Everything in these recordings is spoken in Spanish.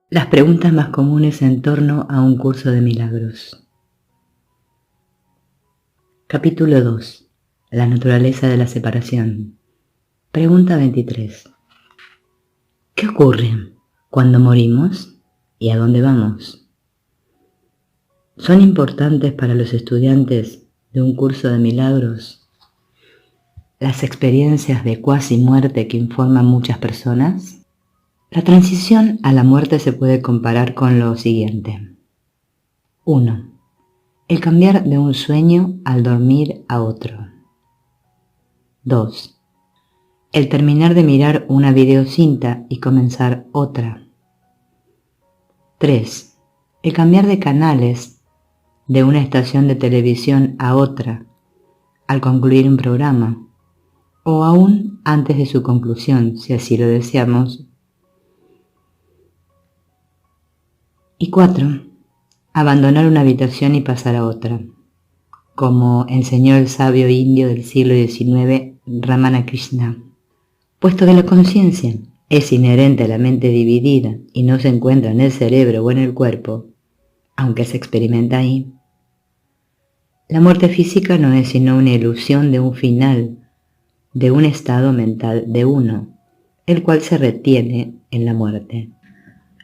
Las preguntas más comunes en torno a un curso de milagros. Capítulo 2. La naturaleza de la separación. Pregunta 23. ¿Qué ocurre cuando morimos y a dónde vamos? ¿Son importantes para los estudiantes de un curso de milagros las experiencias de cuasi muerte que informan muchas personas? La transición a la muerte se puede comparar con lo siguiente. 1. El cambiar de un sueño al dormir a otro. 2. El terminar de mirar una videocinta y comenzar otra. 3. El cambiar de canales de una estación de televisión a otra al concluir un programa, o aún antes de su conclusión, si así lo deseamos. Y 4. Abandonar una habitación y pasar a otra, como enseñó el sabio indio del siglo XIX, Ramana Krishna. Puesto que la conciencia es inherente a la mente dividida y no se encuentra en el cerebro o en el cuerpo, aunque se experimenta ahí, la muerte física no es sino una ilusión de un final, de un estado mental de uno, el cual se retiene en la muerte.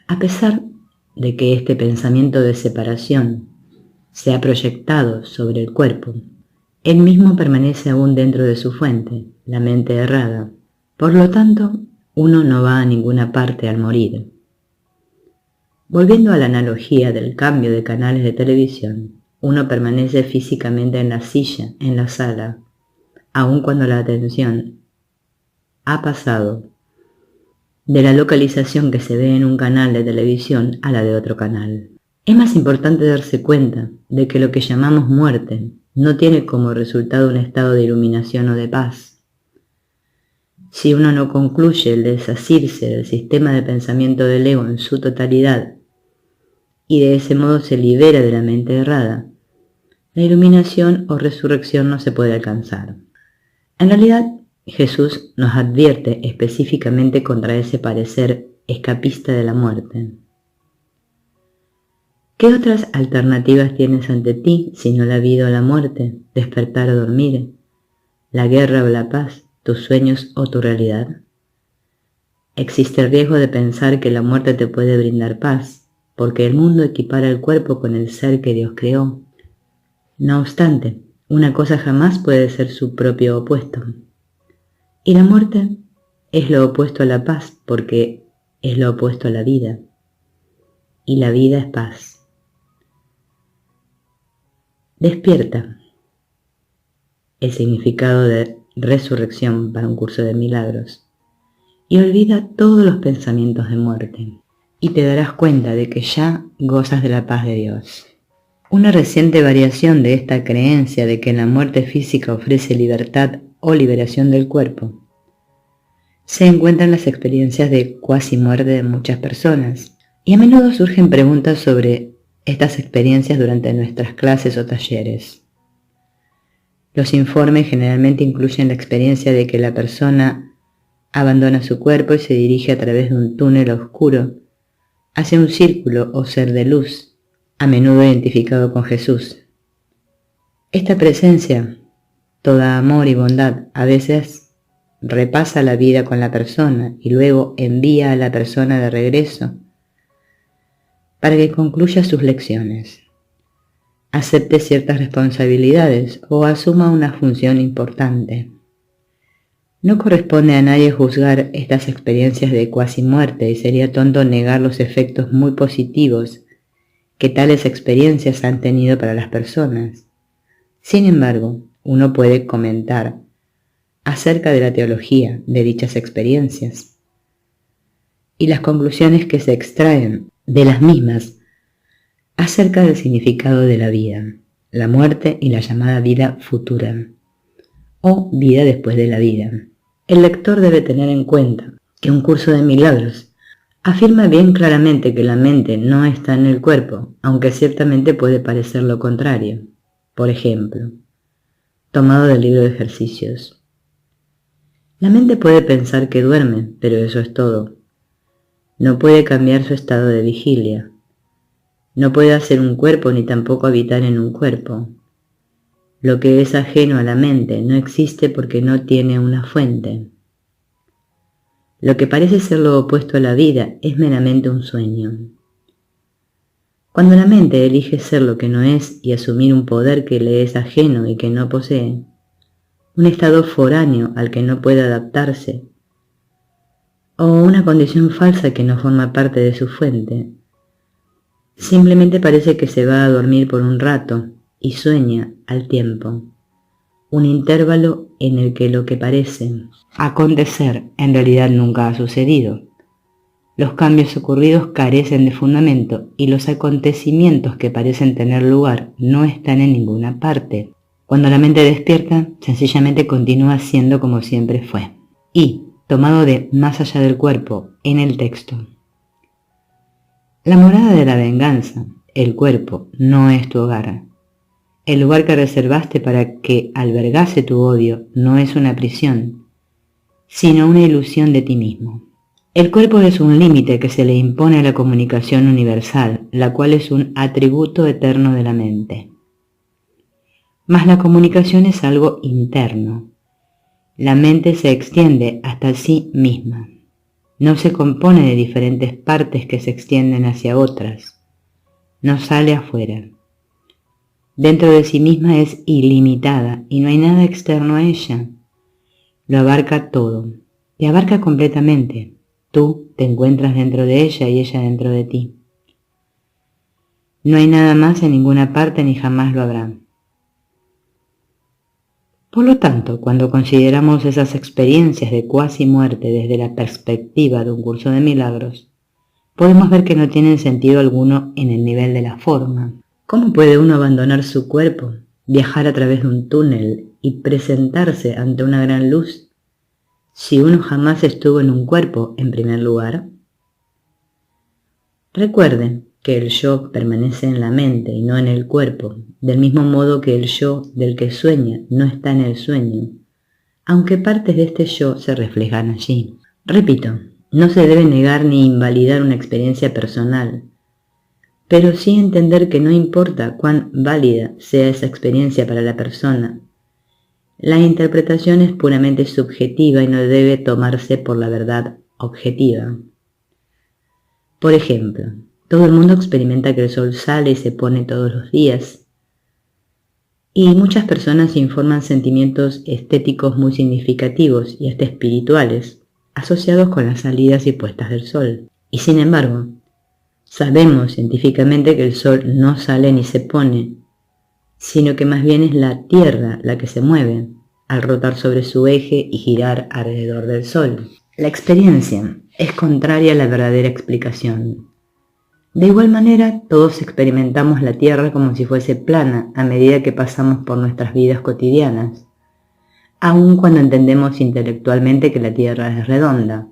A pesar de que este pensamiento de separación se ha proyectado sobre el cuerpo, él mismo permanece aún dentro de su fuente, la mente errada. Por lo tanto, uno no va a ninguna parte al morir. Volviendo a la analogía del cambio de canales de televisión, uno permanece físicamente en la silla, en la sala, aun cuando la atención ha pasado de la localización que se ve en un canal de televisión a la de otro canal. Es más importante darse cuenta de que lo que llamamos muerte no tiene como resultado un estado de iluminación o de paz. Si uno no concluye el desasirse del sistema de pensamiento del ego en su totalidad y de ese modo se libera de la mente errada, la iluminación o resurrección no se puede alcanzar. En realidad, Jesús nos advierte específicamente contra ese parecer escapista de la muerte. ¿Qué otras alternativas tienes ante ti sino la vida o la muerte, despertar o dormir, la guerra o la paz, tus sueños o tu realidad? Existe el riesgo de pensar que la muerte te puede brindar paz, porque el mundo equipara el cuerpo con el ser que Dios creó. No obstante, una cosa jamás puede ser su propio opuesto. Y la muerte es lo opuesto a la paz, porque es lo opuesto a la vida. Y la vida es paz. Despierta. El significado de resurrección para un curso de milagros. Y olvida todos los pensamientos de muerte. Y te darás cuenta de que ya gozas de la paz de Dios. Una reciente variación de esta creencia de que la muerte física ofrece libertad o liberación del cuerpo se encuentra en las experiencias de cuasi muerte de muchas personas, y a menudo surgen preguntas sobre estas experiencias durante nuestras clases o talleres. Los informes generalmente incluyen la experiencia de que la persona abandona su cuerpo y se dirige a través de un túnel oscuro hacia un círculo o ser de luz, a menudo identificado con Jesús. Esta presencia, toda amor y bondad, a veces repasa la vida con la persona y luego envía a la persona de regreso para que concluya sus lecciones, acepte ciertas responsabilidades o asuma una función importante. No corresponde a nadie juzgar estas experiencias de cuasi muerte y sería tonto negar los efectos muy positivos que tales experiencias han tenido para las personas. Sin embargo, uno puede comentar acerca de la teología de dichas experiencias y las conclusiones que se extraen de las mismas acerca del significado de la vida, la muerte y la llamada vida futura o vida después de la vida. El lector debe tener en cuenta que un curso de milagros afirma bien claramente que la mente no está en el cuerpo, aunque ciertamente puede parecer lo contrario. Por ejemplo, tomado del libro de ejercicios. La mente puede pensar que duerme, pero eso es todo. no puede cambiar su estado de vigilia. No puede hacer un cuerpo ni tampoco habitar en un cuerpo. Lo que es ajeno a la mente no existe porque no tiene una fuente. Lo que parece ser lo opuesto a la vida es meramente un sueño. Cuando la mente elige ser lo que no es y asumir un poder que le es ajeno y que no posee, un estado foráneo al que no puede adaptarse, o una condición falsa que no forma parte de su fuente, simplemente parece que se va a dormir por un rato y sueña al tiempo, un intervalo en el que lo que parece acontecer en realidad nunca ha sucedido. Los cambios ocurridos carecen de fundamento y los acontecimientos que parecen tener lugar no están en ninguna parte. Cuando la mente despierta, sencillamente continúa siendo como siempre fue. Y, tomado de más allá del cuerpo, en el texto. La morada de la venganza, el cuerpo, no es tu hogar. El lugar que reservaste para que albergase tu odio no es una prisión, sino una ilusión de ti mismo. El cuerpo es un límite que se le impone a la comunicación universal, la cual es un atributo eterno de la mente. Mas la comunicación es algo interno. La mente se extiende hasta sí misma. No se compone de diferentes partes que se extienden hacia otras. No sale afuera. Dentro de sí misma es ilimitada y no hay nada externo a ella. Lo abarca todo. Te abarca completamente. Tú te encuentras dentro de ella y ella dentro de ti. No hay nada más en ninguna parte ni jamás lo habrá. Por lo tanto, cuando consideramos esas experiencias de cuasi muerte desde la perspectiva de un curso de milagros, podemos ver que no tienen sentido alguno en el nivel de la forma. ¿Cómo puede uno abandonar su cuerpo, viajar a través de un túnel y presentarse ante una gran luz si uno jamás estuvo en un cuerpo en primer lugar? Recuerden que el yo permanece en la mente y no en el cuerpo, del mismo modo que el yo del que sueña no está en el sueño, aunque partes de este yo se reflejan allí. Repito, no se debe negar ni invalidar una experiencia personal, pero sí entender que no importa cuán válida sea esa experiencia para la persona, la interpretación es puramente subjetiva y no debe tomarse por la verdad objetiva. Por ejemplo, todo el mundo experimenta que el sol sale y se pone todos los días, y muchas personas informan sentimientos estéticos muy significativos y hasta espirituales asociados con las salidas y puestas del sol. Y sin embargo, sabemos científicamente que el sol no sale ni se pone, sino que más bien es la Tierra la que se mueve al rotar sobre su eje y girar alrededor del Sol. La experiencia es contraria a la verdadera explicación. De igual manera, todos experimentamos la Tierra como si fuese plana a medida que pasamos por nuestras vidas cotidianas, aun cuando entendemos intelectualmente que la Tierra es redonda.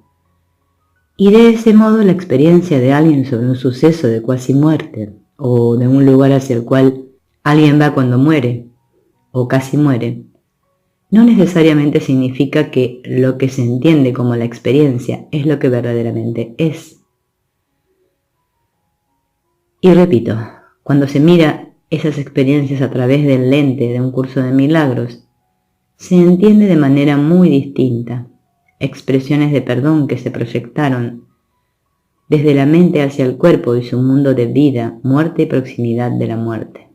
Y de ese modo la experiencia de alguien sobre un suceso de cuasi muerte, o de un lugar hacia el cual alguien va cuando muere, o casi muere, no necesariamente significa que lo que se entiende como la experiencia es lo que verdaderamente es. Y repito, cuando se mira esas experiencias a través del lente de un curso de milagros, se entiende de manera muy distinta, expresiones de perdón que se proyectaron desde la mente hacia el cuerpo y su mundo de vida, muerte y proximidad de la muerte.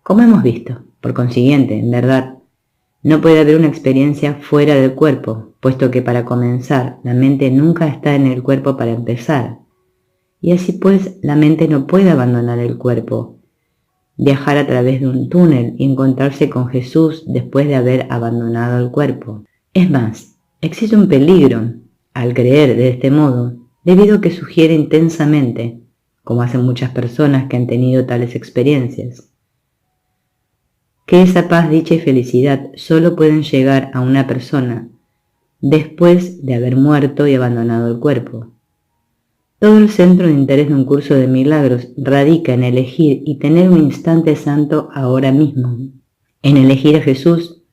Como hemos visto, por consiguiente, en verdad, no puede haber una experiencia fuera del cuerpo, puesto que para comenzar, la mente nunca está en el cuerpo para empezar, y así pues la mente no puede abandonar el cuerpo, viajar a través de un túnel y encontrarse con Jesús después de haber abandonado el cuerpo. Es más, existe un peligro al creer de este modo, debido a que sugiere intensamente, como hacen muchas personas que han tenido tales experiencias, que esa paz, dicha y felicidad solo pueden llegar a una persona después de haber muerto y abandonado el cuerpo. Todo el centro de interés de un curso de milagros radica en elegir y tener un instante santo ahora mismo, en elegir a Jesús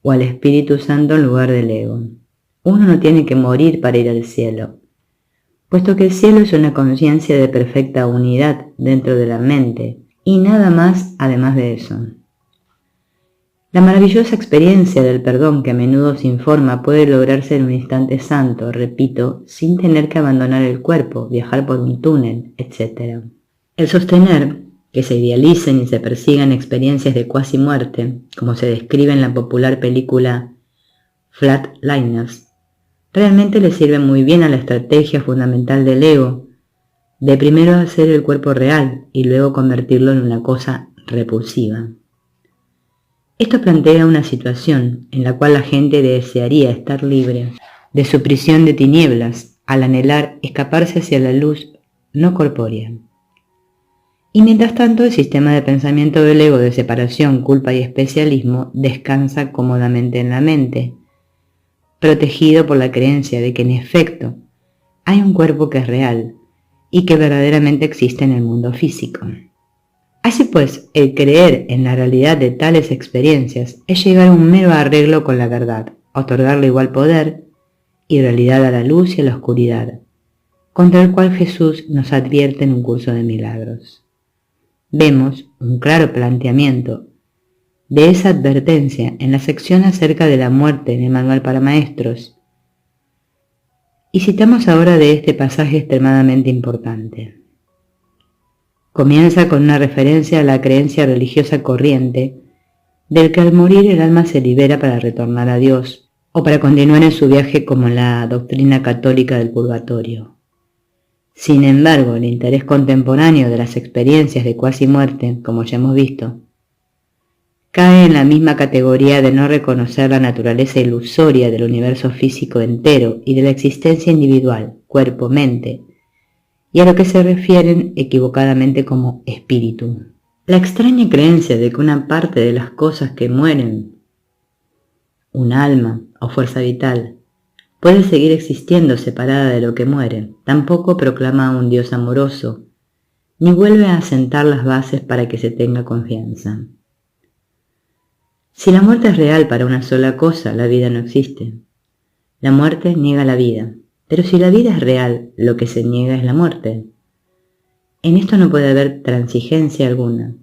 o al Espíritu Santo en lugar del ego, uno no tiene que morir para ir al cielo, puesto que el cielo es una conciencia de perfecta unidad dentro de la mente, y nada más además de eso. La maravillosa experiencia del perdón que a menudo se informa puede lograrse en un instante santo, repito, sin tener que abandonar el cuerpo, viajar por un túnel, etc. El sostener que se idealicen y se persigan experiencias de cuasi muerte, como se describe en la popular película Flatliners, realmente le sirve muy bien a la estrategia fundamental del ego, de primero hacer el cuerpo real y luego convertirlo en una cosa repulsiva. Esto plantea una situación en la cual la gente desearía estar libre de su prisión de tinieblas al anhelar escaparse hacia la luz no corpórea. Y mientras tanto el sistema de pensamiento del ego de separación, culpa y especialismo descansa cómodamente en la mente, protegido por la creencia de que en efecto hay un cuerpo que es real y que verdaderamente existe en el mundo físico. Así pues, el creer en la realidad de tales experiencias es llegar a un mero arreglo con la verdad, otorgarle igual poder y realidad a la luz y a la oscuridad, contra el cual Jesús nos advierte en un curso de milagros. Vemos un claro planteamiento de esa advertencia en la sección acerca de la muerte en el Manual para Maestros, y citamos ahora de este pasaje extremadamente importante. Comienza con una referencia a la creencia religiosa corriente del que al morir el alma se libera para retornar a Dios o para continuar en su viaje como la doctrina católica del purgatorio. Sin embargo, el interés contemporáneo de las experiencias de cuasi muerte, como ya hemos visto, cae en la misma categoría de no reconocer la naturaleza ilusoria del universo físico entero y de la existencia individual, cuerpo, mente, y a lo que se refieren equivocadamente como espíritu. La extraña creencia de que una parte de las cosas que mueren, un alma o fuerza vital, puede seguir existiendo separada de lo que muere, tampoco proclama a un Dios amoroso, ni vuelve a asentar las bases para que se tenga confianza. Si la muerte es real para una sola cosa, la vida no existe. La muerte niega la vida. Pero si la vida es real, lo que se niega es la muerte. En esto no puede haber transigencia alguna.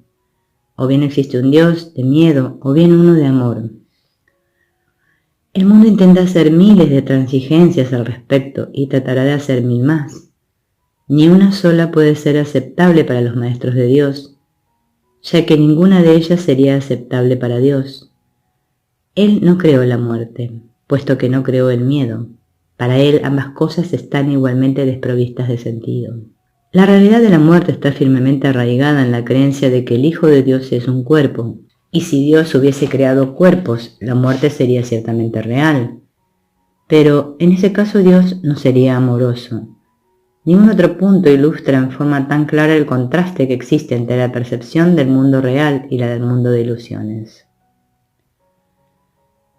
O bien existe un Dios de miedo, o bien uno de amor. El mundo intenta hacer miles de transigencias al respecto y tratará de hacer mil más. Ni una sola puede ser aceptable para los maestros de Dios, ya que ninguna de ellas sería aceptable para Dios. Él no creó la muerte, puesto que no creó el miedo. Para él ambas cosas están igualmente desprovistas de sentido. La realidad de la muerte está firmemente arraigada en la creencia de que el Hijo de Dios es un cuerpo, y si Dios hubiese creado cuerpos, la muerte sería ciertamente real. Pero en ese caso Dios no sería amoroso. Ningún otro punto ilustra en forma tan clara el contraste que existe entre la percepción del mundo real y la del mundo de ilusiones.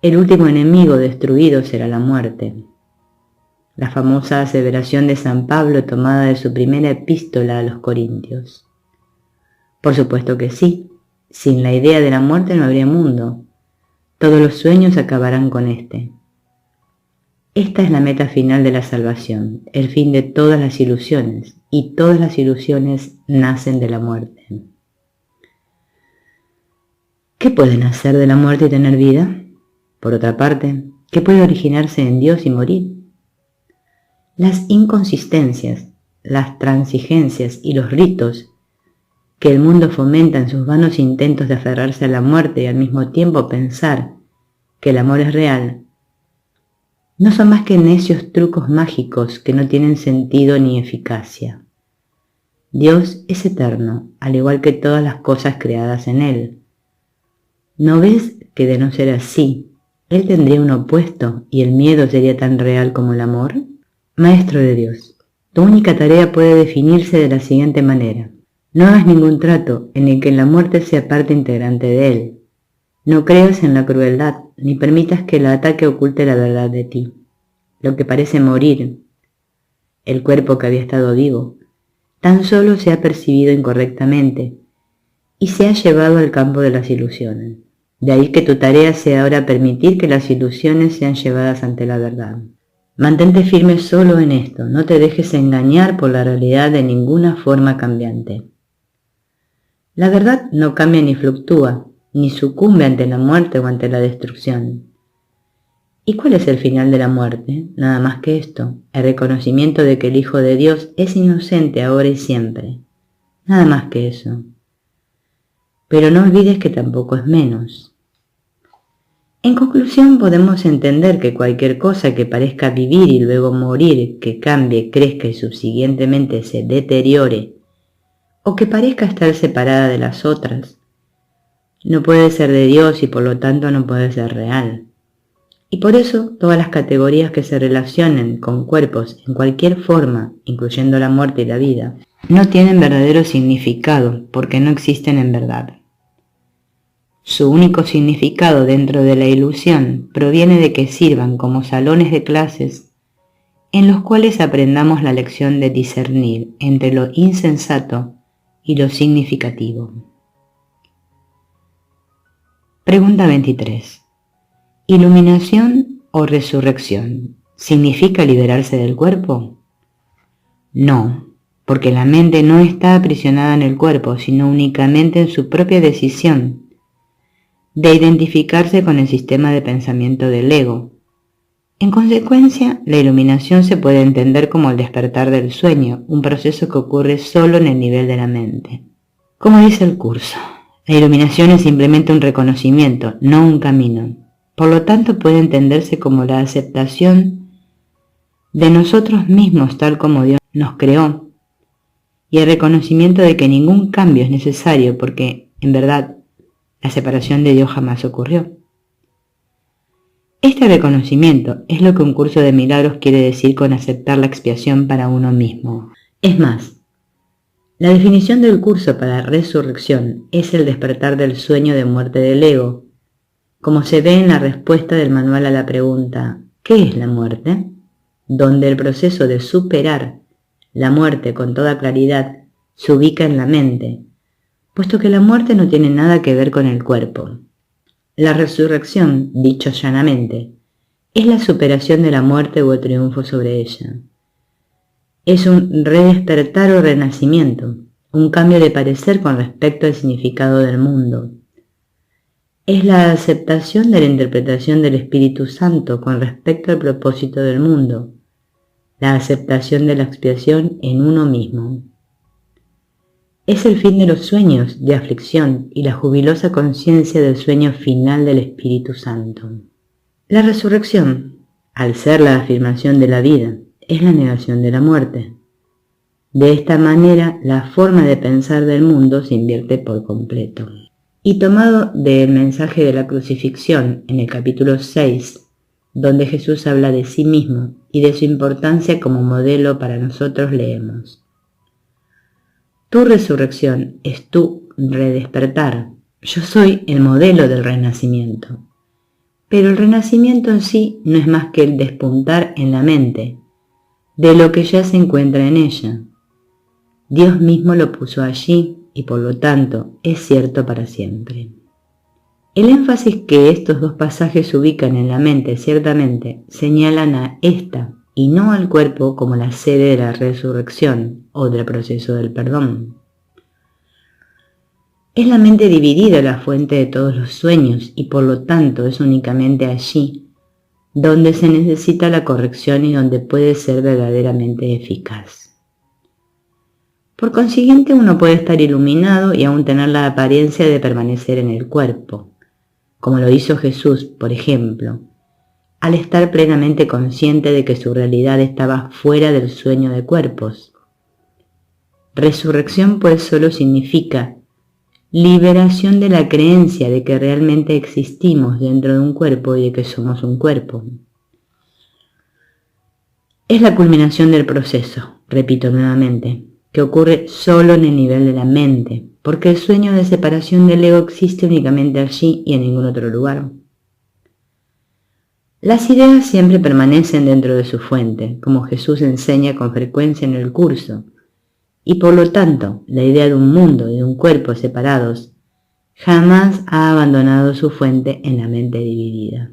El último enemigo destruido será la muerte. La famosa aseveración de San Pablo tomada de su primera epístola a los Corintios. Por supuesto que sí, sin la idea de la muerte no habría mundo. Todos los sueños acabarán con este. Esta es la meta final de la salvación, el fin de todas las ilusiones, y todas las ilusiones nacen de la muerte. ¿Qué puede nacer de la muerte y tener vida? Por otra parte, ¿qué puede originarse en Dios y morir? Las inconsistencias, las transigencias y los ritos que el mundo fomenta en sus vanos intentos de aferrarse a la muerte y al mismo tiempo pensar que el amor es real, no son más que necios trucos mágicos que no tienen sentido ni eficacia. Dios es eterno, al igual que todas las cosas creadas en Él. ¿No ves que de no ser así, Él tendría un opuesto y el miedo sería tan real como el amor? Maestro de Dios, tu única tarea puede definirse de la siguiente manera. No hagas ningún trato en el que la muerte sea parte integrante de él. No creas en la crueldad, ni permitas que el ataque oculte la verdad de ti. Lo que parece morir, el cuerpo que había estado vivo, tan solo se ha percibido incorrectamente y se ha llevado al campo de las ilusiones. De ahí que tu tarea sea ahora permitir que las ilusiones sean llevadas ante la verdad. Mantente firme solo en esto, no te dejes engañar por la realidad de ninguna forma cambiante. La verdad no cambia ni fluctúa, ni sucumbe ante la muerte o ante la destrucción. ¿Y cuál es el final de la muerte? Nada más que esto, el reconocimiento de que el Hijo de Dios es inocente ahora y siempre. Nada más que eso. Pero no olvides que tampoco es menos. En conclusión, podemos entender que cualquier cosa que parezca vivir y luego morir, que cambie, crezca y subsiguientemente se deteriore, o que parezca estar separada de las otras, no puede ser de Dios y por lo tanto no puede ser real. Y por eso todas las categorías que se relacionen con cuerpos en cualquier forma, incluyendo la muerte y la vida, no tienen verdadero significado porque no existen en verdad. Su único significado dentro de la ilusión proviene de que sirvan como salones de clases en los cuales aprendamos la lección de discernir entre lo insensato y lo significativo. Pregunta 23. ¿Iluminación o resurrección significa liberarse del cuerpo? No, porque la mente no está aprisionada en el cuerpo, sino únicamente en su propia decisión de identificarse con el sistema de pensamiento del ego. En consecuencia, la iluminación se puede entender como el despertar del sueño, un proceso que ocurre solo en el nivel de la mente. Como dice el curso, la iluminación es simplemente un reconocimiento, no un camino. Por lo tanto, puede entenderse como la aceptación de nosotros mismos tal como Dios nos creó y el reconocimiento de que ningún cambio es necesario porque, en verdad, la separación de Dios jamás ocurrió. Este reconocimiento es lo que un curso de milagros quiere decir con aceptar la expiación para uno mismo. Es más, la definición del curso para resurrección es el despertar del sueño de muerte del ego, como se ve en la respuesta del manual a la pregunta ¿qué es la muerte?, donde el proceso de superar la muerte con toda claridad se ubica en la mente, puesto que la muerte no tiene nada que ver con el cuerpo. La resurrección, dicho llanamente, es la superación de la muerte o el triunfo sobre ella. Es un redespertar o renacimiento, un cambio de parecer con respecto al significado del mundo. Es la aceptación de la interpretación del Espíritu Santo con respecto al propósito del mundo, la aceptación de la expiación en uno mismo. Es el fin de los sueños de aflicción y la jubilosa conciencia del sueño final del Espíritu Santo. La resurrección, al ser la afirmación de la vida, es la negación de la muerte. De esta manera, la forma de pensar del mundo se invierte por completo. Y tomado del mensaje de la crucifixión en el capítulo 6, donde Jesús habla de sí mismo y de su importancia como modelo para nosotros, leemos: Tu resurrección es tu redespertar. Yo soy el modelo del renacimiento. Pero el renacimiento en sí no es más que el despuntar en la mente de lo que ya se encuentra en ella. Dios mismo lo puso allí y por lo tanto es cierto para siempre. El énfasis que estos dos pasajes ubican en la mente ciertamente señalan a esta y no al cuerpo como la sede de la resurrección o del proceso del perdón. Es la mente dividida la fuente de todos los sueños y por lo tanto es únicamente allí donde se necesita la corrección y donde puede ser verdaderamente eficaz. Por consiguiente, uno puede estar iluminado y aún tener la apariencia de permanecer en el cuerpo, como lo hizo Jesús, por ejemplo, al estar plenamente consciente de que su realidad estaba fuera del sueño de cuerpos. Resurrección pues solo significa liberación de la creencia de que realmente existimos dentro de un cuerpo y de que somos un cuerpo. Es la culminación del proceso, repito nuevamente, que ocurre solo en el nivel de la mente, porque el sueño de separación del ego existe únicamente allí y en ningún otro lugar. Las ideas siempre permanecen dentro de su fuente, como Jesús enseña con frecuencia en el curso, y por lo tanto, la idea de un mundo y de un cuerpo separados jamás ha abandonado su fuente en la mente dividida.